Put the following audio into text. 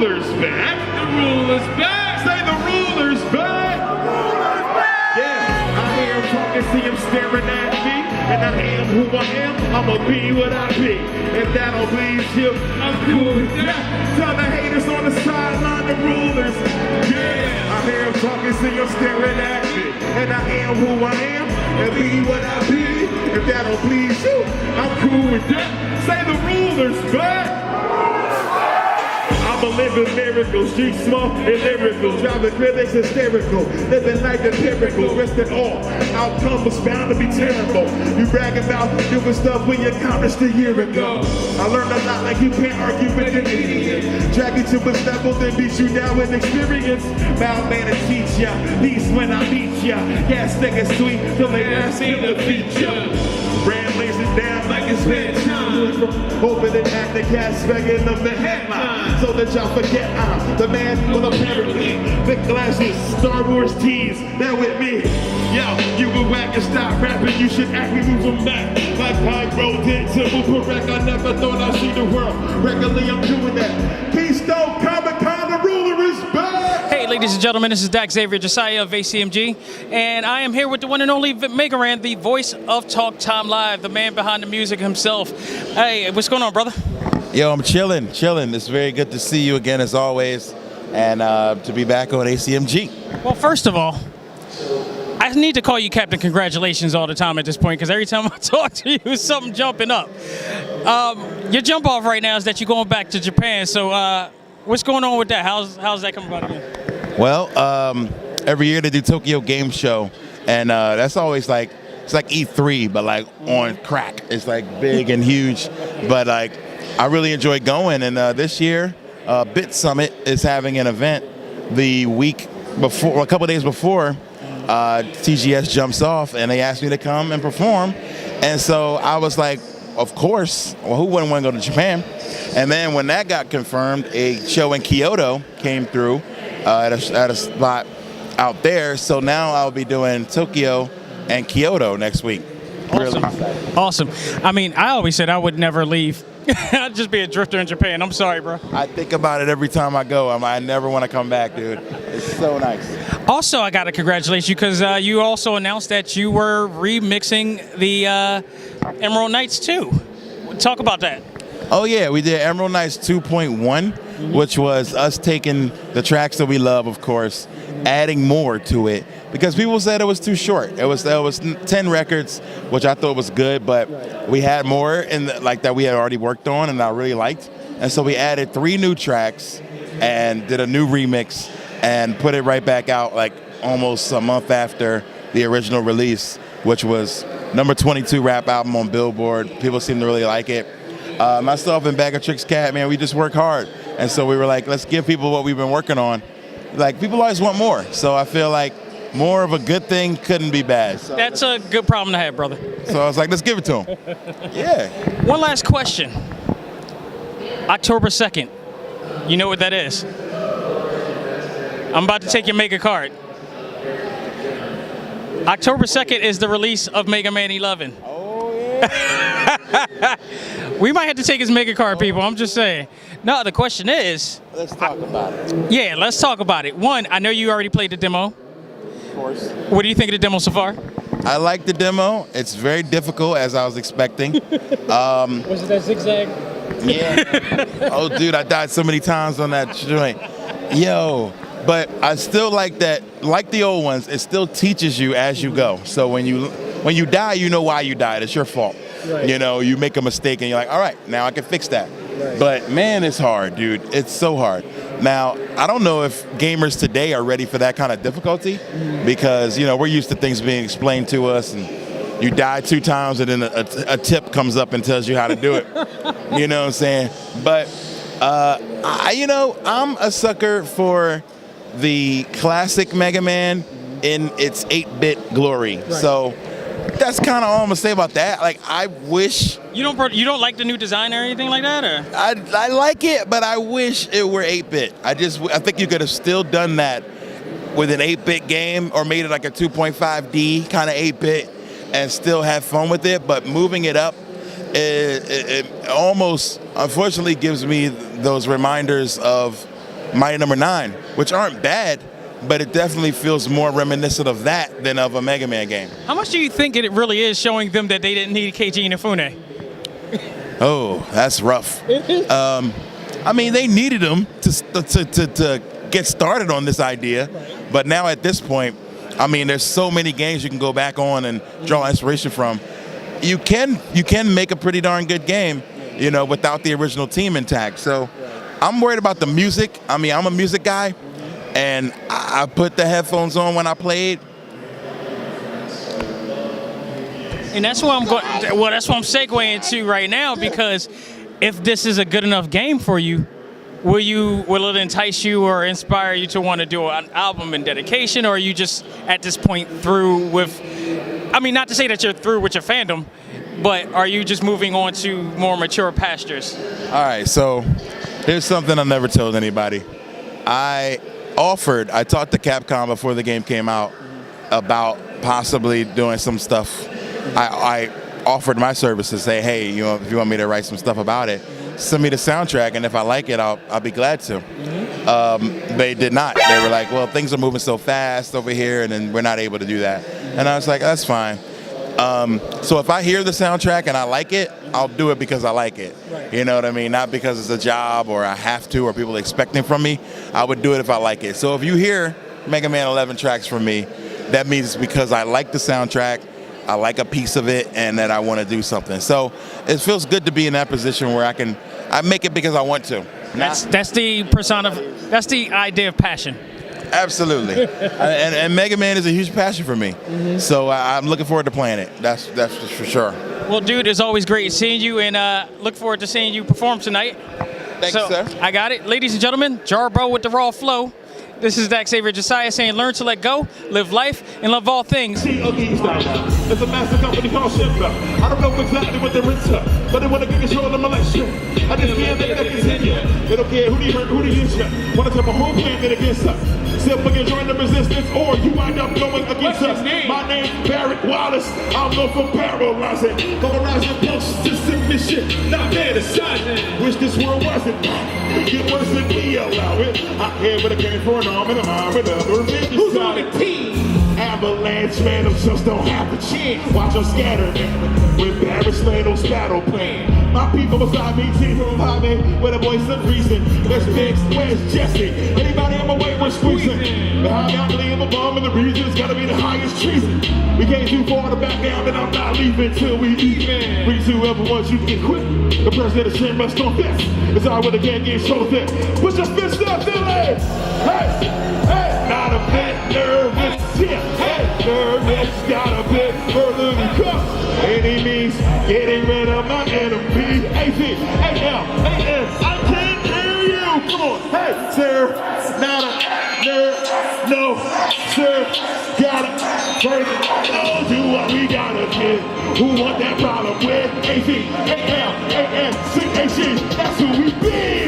ruler's back. The ruler's back. Say the ruler's back. The ruler's back. Yeah, I hear him talking, see him staring at me. And I am who I am, I'ma be what I be. If that'll please you, I'm cool with that. Tell the haters on the sideline, the rulers. Yeah, I hear him talking, see him staring at me. And I am who I am, and be what I be. If that'll please you, I'm cool with that. Say the rulers back. I'm a living miracle, street smart and lyrical, driving critics hysterical, living like a typical, risk it all. Outcome was bound to be terrible. You brag about doing stuff we accomplished a year ago. I learned a lot, like you can't argue with an idiot. Drag you to a level, then beat you down with experience. Bound man to teach ya, peace when I meet ya. Gas nigga sweet, till they ask me to feature. Brand lays it down like it's bedtime. Hoping and act the cats begging of the headline. So that y'all forget I'm the man with apparently thick glasses, Star Wars tees, they're with me. Yo, you were whack and stop rapping, you should act me moving back. Like Pyro did, simple correct, I never thought I'd see the world. Regularly I'm doing that. Keystone Comic-Con, the ruler is back! Hey, ladies and gentlemen, this is Dak Xavier Josiah of ACMG, and I am here with the one and only Megaran, the voice of Talk Time Live, the man behind the music himself. Hey, what's going on, brother? Yo, I'm chilling. It's very good to see you again, as always, and to be back on ACMG. Well, first of all, I need to call you Captain Congratulations all the time at this point, because every time I talk to you, something jumping up. Your jump off right now is that you're going back to Japan, so what's going on with that? How's that coming about again? Well, every year they do Tokyo Game Show, and that's always like, it's like E3, but like on crack. It's like big and huge, but like I really enjoy going. And this year, Bit Summit is having an event the week before, a couple days before TGS jumps off, and they asked me to come and perform. And so I was like, of course, well, who wouldn't want to go to Japan? And then when that got confirmed, a show in Kyoto came through at a spot out there. So now I'll be doing Tokyo and Kyoto next week. Awesome. Really awesome. I mean, I always said I would never leave. I'd just be a drifter in Japan. I'm sorry, bro. I think about it every time I go. I never want to come back, dude. It's so nice. Also, I got to congratulate you because you also announced that you were remixing the Emerald Knights 2. Talk about that. Oh, yeah. We did Emerald Knights 2.1, which was us taking the tracks that we love, of course, adding more to it. Because people said it was too short. It was 10 records, which I thought was good, but we had more in like that we had already worked on and I really liked. And so we added 3 new tracks and did a new remix and put it right back out like almost a month after the original release, which was number 22 rap album on Billboard. People seem to really like it. Myself and Bag of Tricks Cat, man, we just work hard. And so we were like, let's give people what we've been working on. Like, people always want more. So I feel like more of a good thing couldn't be bad. So that's a good problem to have, brother. So I was like, let's give it to him. Yeah. One last question. October 2nd. You know what that is? I'm about to take your Mega card. October 2nd is the release of Mega Man 11. Oh, yeah. We might have to take his Mega card, people. I'm just saying. No, the question is... Let's talk about it. Yeah, let's talk about it. One, I know you already played the demo. Of course. What do you think of the demo so far? I like the demo. It's very difficult, as I was expecting. Was it that zigzag? Yeah. Oh, dude, I died so many times on that joint. Yo. But I still like that, like the old ones, it still teaches you as you go. So when you die, you know why you died. It's your fault. Right. You know, you make a mistake and you're like, all right, now I can fix that. Right. But man, it's hard, dude. It's so hard. Now, I don't know if gamers today are ready for that kind of difficulty because, you know, we're used to things being explained to us and you die 2 times and then a tip comes up and tells you how to do it. You know what I'm saying? But, I'm a sucker for the classic Mega Man in its 8-bit glory. Right. So that's kind of all I'm gonna say about that. Like, I wish you don't like the new design or anything like that, or I like it, but I wish it were 8-bit. I think you could have still done that with an 8-bit game or made it like a 2.5D kind of 8-bit and still have fun with it. But moving it up, it almost unfortunately gives me those reminders of Mighty Number 9, which aren't bad, but it definitely feels more reminiscent of that than of a Mega Man game. How much do you think it really is showing them that they didn't need Keiji Inafune? Oh, that's rough. I mean, they needed him to get started on this idea, but now at this point, I mean, there's so many games you can go back on and draw inspiration from. You can make a pretty darn good game, you know, without the original team intact. So I'm worried about the music. I mean, I'm a music guy, and I put the headphones on when I played. And that's what I'm going. Well, that's what I'm segueing to right now, because if this is a good enough game for you, will it entice you or inspire you to want to do an album in dedication, or are you just at this point through with? I mean, not to say that you're through with your fandom, but are you just moving on to more mature pastures? All right, so here's something I never told anybody. I talked to Capcom before the game came out about possibly doing some stuff. I offered my services, say, hey, you know, if you want me to write some stuff about it, send me the soundtrack, and if I like it, I'll be glad to. They did not. They were like, well, things are moving so fast over here, and then we're not able to do that. And I was like, that's fine. So if I hear the soundtrack and I like it, I'll do it because I like it. Right. You know what I mean? Not because it's a job or I have to or people expecting from me. I would do it if I like it. So if you hear Mega Man 11 tracks from me, that means it's because I like the soundtrack, I like a piece of it, and that I want to do something. So it feels good to be in that position where I make it because I want to. That's the idea of passion. Absolutely. and Mega Man is a huge passion for me. So I'm looking forward to playing it. That's for sure. Well, dude, it's always great seeing you, and look forward to seeing you perform tonight. Thanks, sir. I got it. Ladies and gentlemen, Jarbo with the Raw Flow. This is Dak Xavier Josiah saying learn to let go, live life, and love all things. It's a massive company called Shimba. I don't know exactly what they're into, but they want to get control of my life. I just can't let that continue. They don't care who they hurt, who they use you. Want to tell my whole plan that against us. Simple can join the resistance, or you wind up going against us. My name, Barrett Wallace. I'm known for paralyzing, polarizing posts to submission. Not there to sign. Wish this world wasn't. Get worse than me, allow it. I hear what I came for an arm and a arm and a revenge. Who's on the team? Avalanche, man, them just don't have a chance. Watch them scatter, man. With Barrett Slado's battle plan. My people beside me, team from me with a voice of reason. There's Biggs, where's Jesse? Anybody on my way, we're squeezing. Behind out, I'm a bomb in the region. It's gotta be the highest treason. We came too far to back down, and I'm not leaving till we even. Reach whoever wants you to get quit. The president of shame must confess. It's all when they can't get show that. Put your fist up, Philly! Hey! Hey! Not a bit nervous. Yeah, hey! Nervous, got a bit further to come. Any means getting rid of my enemy. A-T-A-M, I can't hear you. Come on. Hey, sir, not a nerve. No, sir, gotta break it. No, do what we gotta get. Who want that problem with? A-T-A-M, A-N-C-H-E. That's who we be.